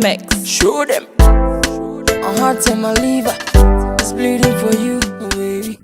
mix. Show them. My heart and my liver is bleeding for you, baby.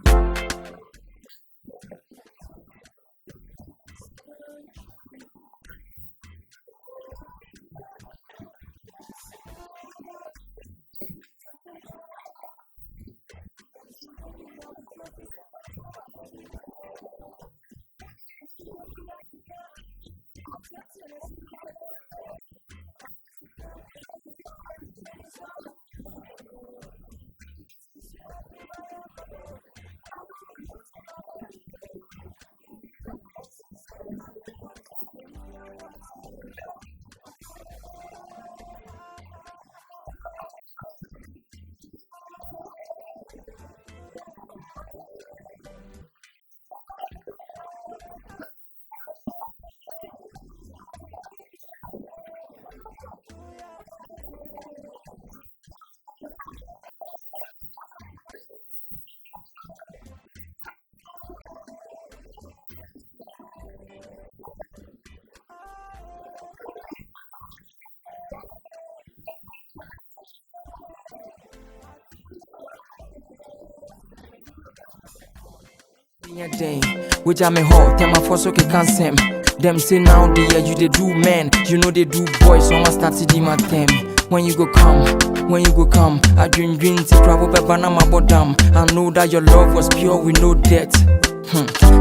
Which I'm a hot, tell my force okay can't sem. Them say now the year you they do men, you know they do boys, so I start to do my them. When you go come, I dream to travel by Banama Bodam. I know that your love was pure with no debt.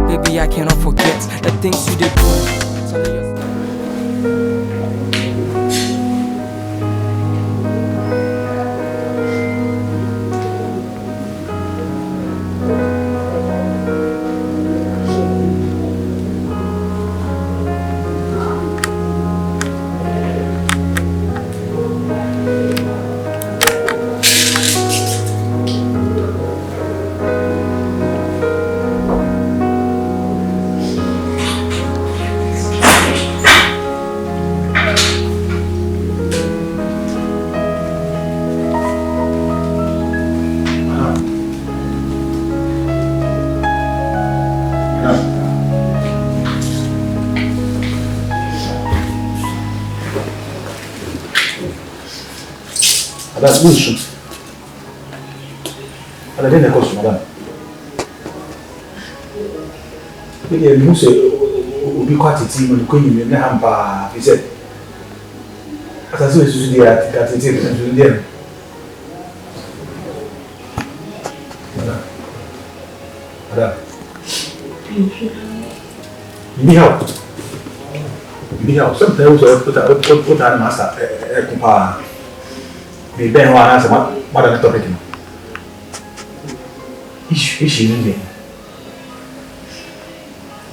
Baby, I cannot forget the things you did do. That's bullshit. And I didn't cost madam. You say, will be quite a team when you couldn't even have, he said. As I saw you there, I think it's there. Madam. You need help. You need help. Sometimes I put on master, the Ben one answer what are the topic? Is she in there?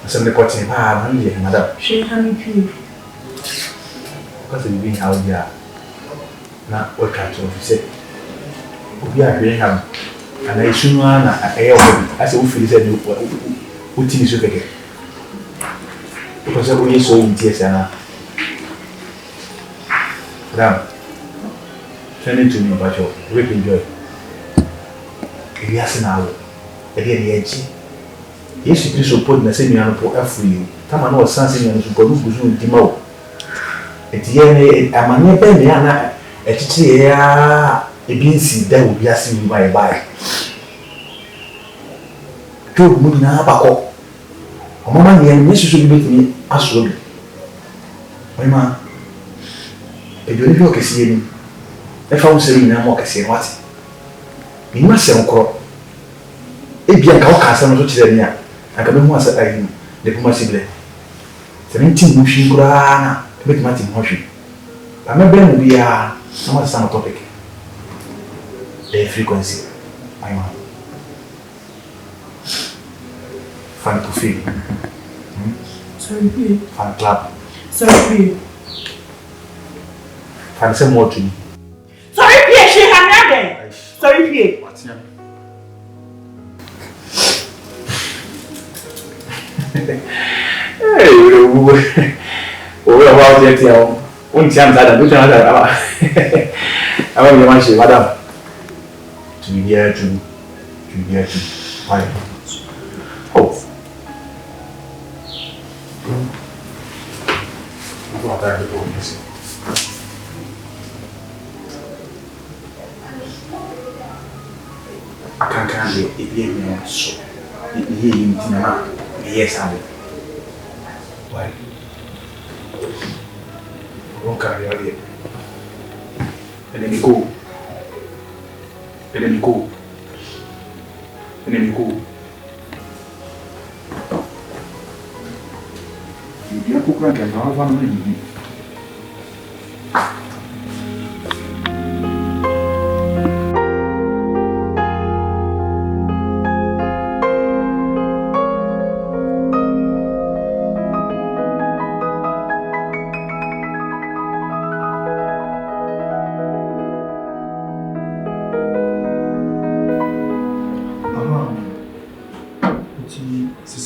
Some the cotton, madam. She had me. Because you've been out here. Now, what can't you say? We are very happy. And I soon want I said, we feel what things you get. Because we so in tears and now. Turning to me about your raping joy. Yes, now, again, the edge. Yes, you can support the same man for every time. I know something and to go to the mouth. At the end, I'm a near Penny, a teacher, a beansy, that will be asking by by. Two moon now, Paco. A moment, the enemy should be with me, absolutely. My man, a beautiful Cassian. If I was saying I'm more Cassian, what? You must say, Uncle. If you can't some of the I can be once at the Pumasibile. 17 motion grana, make Martin Hoshi. I'm a Ben will be a some topic. The frequency, my man. Fun to feel. Sorry, Fun club. sorry. Fun some more to me. Sorry, Pierre, she had me. Sorry, Pierre. What's your Hey, we're about to tell one time that I want to mention, madam. To be here to why? Oh. I can't be a being so. Yes, I will. Why? I won't carry out here. And then you go. And then you go. And then you go. You cook like a family.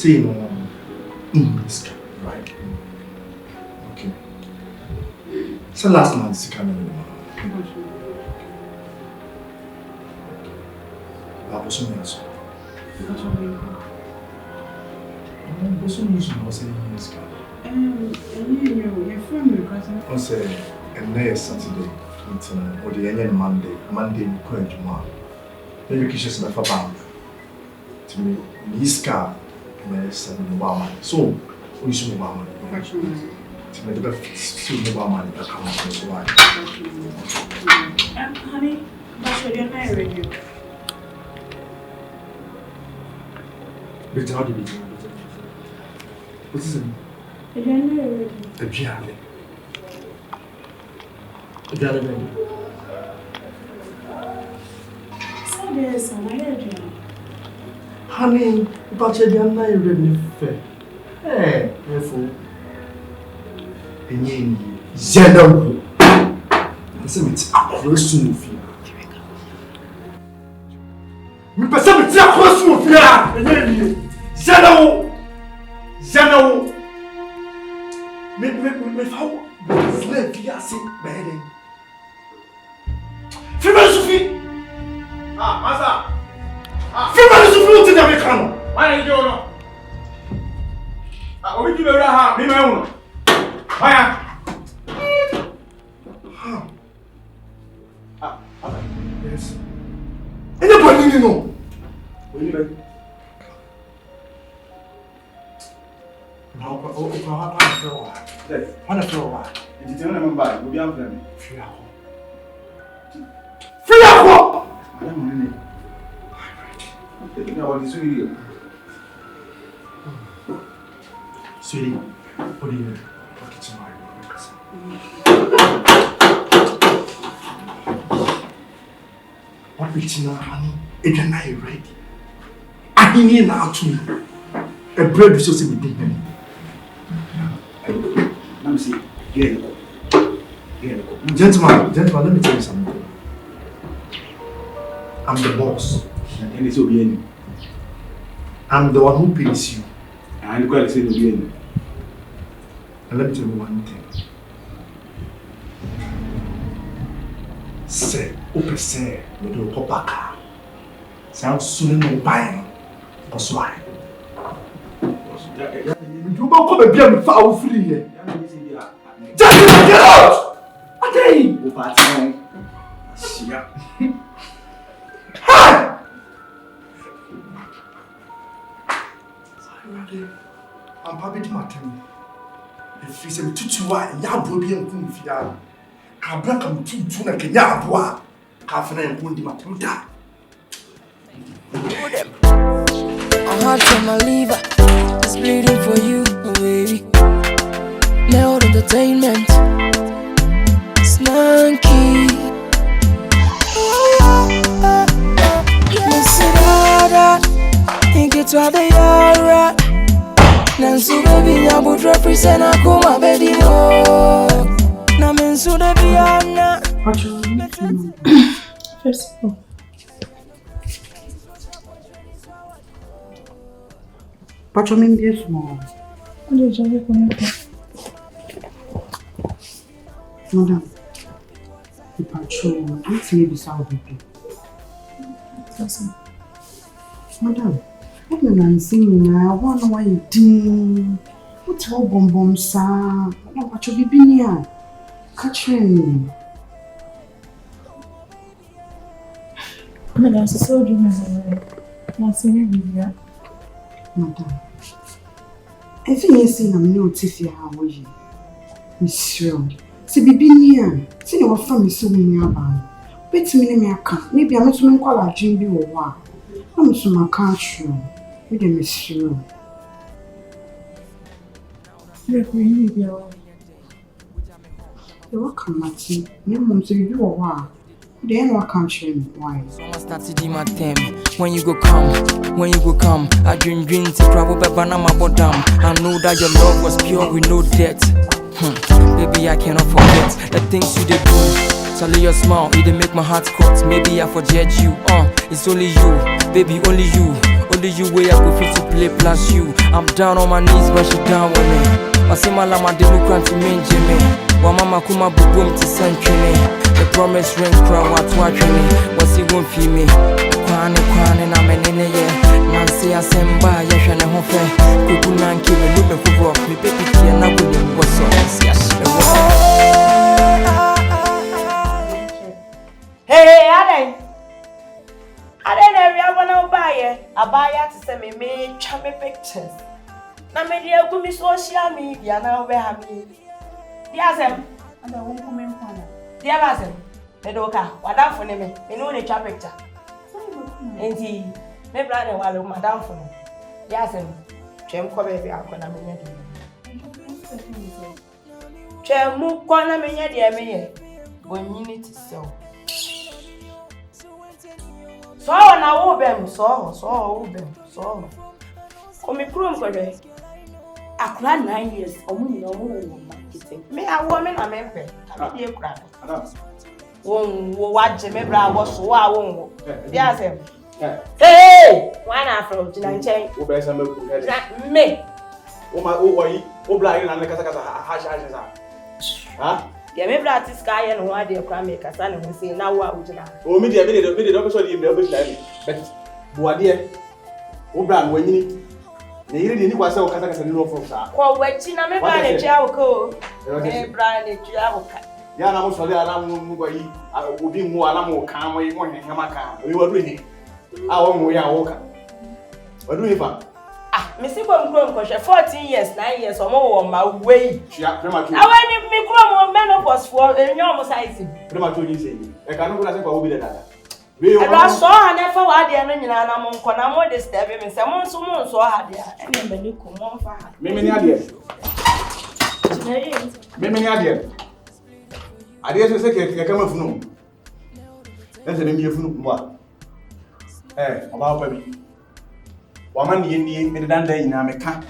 See right? Okay. So last month's coming. That was something else. I say, and next Saturday, or the end Monday, we quit tomorrow. Maybe we should have a bank to me. This car. So, we should move on. To make the best move on money that comes from the life. Honey, but you're not ready. But how do you do it? What is it? You're not ready. A piano. A piano. So there's another job. Honey, but you're not really fair. Eh, therefore. And you, Zeno. I said it's close to me. We pass it close to me. And you, Zeno. Me how? Slave, you are sick, bedding. Philosophy. Master. Philosophy to Americano. Why don't you know? I will give you a hand, be my own. Yes. Anybody know? Sweetie, what do you need? What we see now, honey, it's not ready. I need now to a bread with sauce with dinner. Let me see. Gentlemen, let me tell you something. I'm the boss. And it's obedient. I'm the one who pays you. And quite say obedient. And let me tell you one thing. Say, open say, you do pop back. Sounds soon no buying. That's why. You don't come and be a foul free here. Just get out! Okay! Hi! I'm probably my time. If you say to and Yabu and Kunfia, I'll black and two like a Yabua, half an hour and Kundi Matuda. My heart and my liver is bleeding for you, baby. Now entertainment, snarky. Miss it, think it's what they are. Nansu baby, I would represent a coma baby. Namen Suda Biana. First of all, Patrol me this small. what did you connect? Madam, the patrol, what's maybe South people? Madam, what you are saying now? I want to know why you ding. What's all bomb, sir? No, patrol be here. Catch me. Madam, so do you not see me with you? Madam, I think you see, I'm not if you are you. Miss Shrill. See, be near. See, your family so nearby. Wait a minute, maybe I'm not going to call a Jimmy or what. I'm so my country. With a Miss Shrill. Look, really, you're welcome, Matty. You want to do a while. Then what country? Why? Someone started in my time. When you go come, I dream to travel by Banama Bodam. I know that your love was pure with no debt. Baby, I cannot forget the things you did do. Tell your smile, it did make my heart cut. Maybe I forget you. It's only you, baby, only you. Only you way I go fit to play plus you. I'm down on my knees, but she down with me. I say my lama democrat to me, Jimmy. Wa mama kuma bubum to send me. The promise ring crown what me. Was he won't feel me? Kwane na menene ye. Nancy asemba ye shane hofe. Kuku nanki me lume kubo. Me baby tia na buli mboso. Hey, I don't know if I want to buy it to send me charming pictures. Na me dia go mi social media na we ha mi. Dia sem, and won come in corner. Dia ba sem. Me do ka, wada fo ne me. Me no ne twa picture. Enti, me bra ne wale madam fo no. Dia sem. Twem ko be bia ko na me nya di. Twem mu ko na me nya di me ye. Bonyini ti so. So na wo bem, so wo bem, so. Komi krom ko re. Akra 9 years, omu marketing. Me awo me na me pe. Ka me kura. Won wo waje me bra wo so wa won wo. Dia sem. Hey! Why na from Jinanchen? Wo be sa me ku me. O ma o wayi, o bla yi na ne kasa ha sa. Ha? Dia me bra ti sky ye no wa de kura me kasa ne ho say na wo a ujina. O me de do so di me o be tla me. Bet buade o bla no anyini. Ne yiri de ni kwa se o kasa ni no from sa. Ko wachi na me bra ne tua wo ko. Me bra ne tua wo ka. Ya na mo so le ala mo gwayi obi mu ala mo kan mo yi mo hehen maka. O yi wadu hi. A wo mu ya wo ka. Wadu hi fa. Me si bo nkrom ko hwe 14 years 9 years o mo wo ma wey. Tia premature. Awani mi krom menopause for enyo mo size. Premature ni sei. E ka no kula se kwa obi de dada. Eba so ha na fa wa de no nyina na mo nko na mo disturb me se mo nso ha de a ene mani ko mo fa ha. Me ni ade. Me ni ade. Ade so se ke ka mafunu. Ense me mi funu mo a. Oba pa bi. Wa ma ni me de dan dan nyina me ka.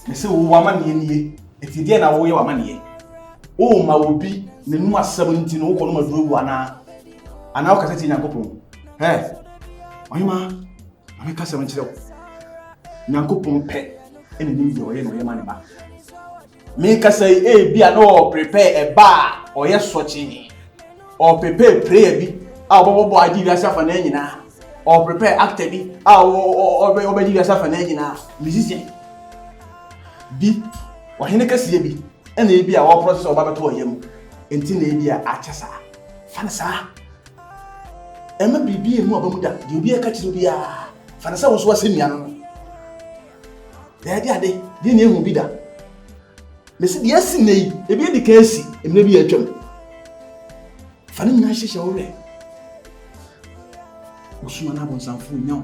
Me se wo wa ma ni eti de na wo ye wa ma ni. O ma obi ne nu asem nti no wo ko no maduro ana. Ana o kasa ti Nyankopon. Oyima, ame kasa man kire wo. Nyankopon pe ene nim de oye no ye ma ne ba. Me kasa bi ana o prepare e ba oye sochi. O prepare prayer bi a obobo adi wi asafa na nyina. O prepare actor bi a o be di wi asafa na nyina. Musician bi wa hene kasa bi ene bi a wo process o ba beto oyem. Enti na bi a achasa. Fa na sa Emma bibi emu abamuda de obi aka kire obi a fa na sa wo so asenia no da ade de na ehu bi da me se de asi nei e bi de ka asi emna bi atwam fa na nyina hyehye wo re osuma na bonsanfo nyaw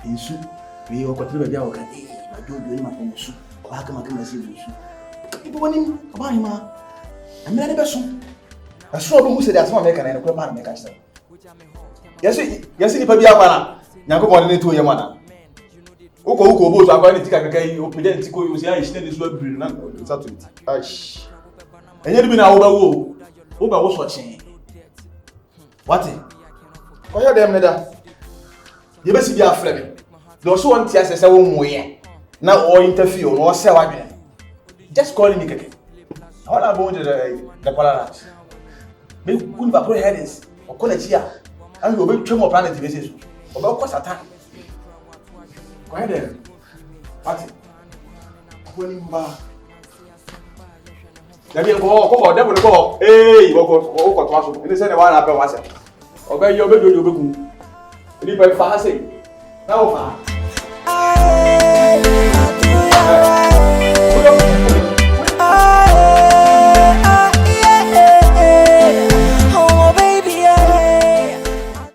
ensu we wo kwatre ba bia wo ka ba do do ni ma ko musu ba ka ma ka ma se musu ibo woni ba ni ma amira de beso aso obo mu se de asma me ka na ko ba na me ka kire Yesi ni pa bi akwana Nyankopon ne to ye mana uko obo to akwa ni tika kakai opide ntiko o si ayi shine so abiri na Saturday aish enye bi na wo ba wo so chen what oya dem ne da ye besi bi afre me do so won ti asese wo mu ye na o interview no se wa dwen just call me keke all about the palace me kun ba pro headings o kola chia and you be twem planet basis o be ko satan ko head party ko ni mba dabi ko devil ko wo ko to aso ni se ne wa na pe wa se Obey your baby, you be. If I fast it, now far.